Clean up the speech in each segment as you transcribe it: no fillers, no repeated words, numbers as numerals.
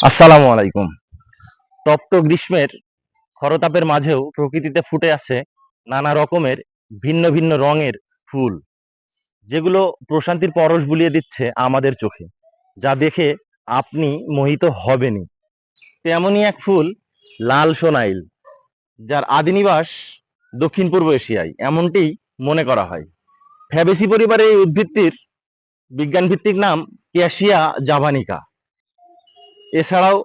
আসসালামু আলাইকুম। তপ্ত গ্রীষ্মের খরতাপের মাঝেও প্রকৃতিতে ফুটে আছে নানা রকমের ভিন্ন ভিন্ন রঙের ফুল, যেগুলো প্রশান্তির পরশ বুলিয়ে দিচ্ছে আমাদের চোখে, যা দেখে আপনি মোহিত হবেনই। তেমনই এক ফুল লাল সোনাইল, যার আদি নিবাস দক্ষিণ পূর্ব এশিয়ায় এমনটি মনে করা হয়। ফ্যাবেসি পরিবারের এই উদ্ভিদটির বিজ্ঞান ভিত্তিক নাম ক্যাশিয়া জাভানিকা। এছাড়াও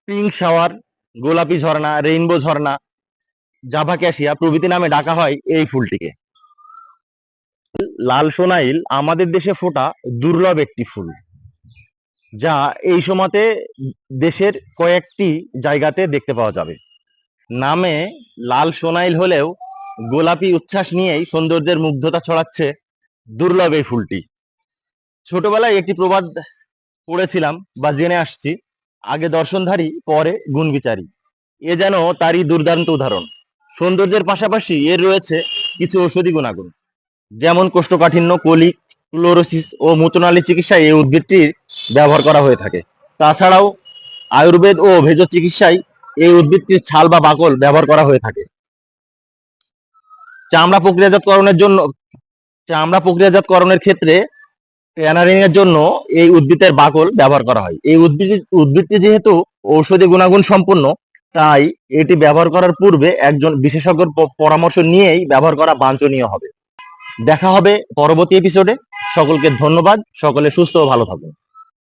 পিঙ্ক শাওয়ার, গোলাপি ঝর্ণা, রেইনবো ঝর্ণা, জাভা ক্যাশিয়া প্রভৃতি নামে ডাকা হয় এই ফুলটিকে। লাল সোনাইল আমাদের দেশে ফোটা দুর্লভ একটি ফুল, যা এই সময়তে দেশের কয়েকটি জায়গাতে দেখতে পাওয়া যাবে। নামে লাল সোনাইল হলেও গোলাপি উচ্ছ্বাস নিয়েই সৌন্দর্যের মুগ্ধতা ছড়াচ্ছে দুর্লভ এই ফুলটি। ছোটবেলায় একটি প্রবাদ পড়েছিলাম বা জেনে আসছি, আগে দর্শনধারী পরে গুণবিচারী। এ যেন তারই দুর্দান্ত উদাহরণ। সৌন্দর্যের পাশাপাশি এর রয়েছে কিছু ঔষধি গুণাগুণ, যেমন কোষ্ঠকাঠিন্য, কলিক, ক্লোরোসিস ও মূত্রনালী চিকিৎসায় এই উদ্ভিদটির ব্যবহার করা হয়ে থাকে। তাছাড়াও আয়ুর্বেদ ও ভেষজ চিকিৎসায় এই উদ্ভিদটির ছাল বা বাকল ব্যবহার করা হয়ে থাকে। চামড়া প্রক্রিয়াজাতকরণের জন্য চামড়া প্রক্রিয়াজাতকরণের ক্ষেত্রে ট্যানারিং এর জন্য এই উদ্ভিদের বাকল ব্যবহার করা হয়। এই উদ্ভিদটি যেহেতু ঔষধি গুণাগুণ সম্পন্ন, তাই এটি ব্যবহার করার পূর্বে একজন বিশেষজ্ঞের পরামর্শ নিয়েই ব্যবহার করা বাঞ্ছনীয় হবে। দেখা হবে পরবর্তী এপিসোডে। সকলকে ধন্যবাদ। সকলে সুস্থ ও ভালো থাকুন।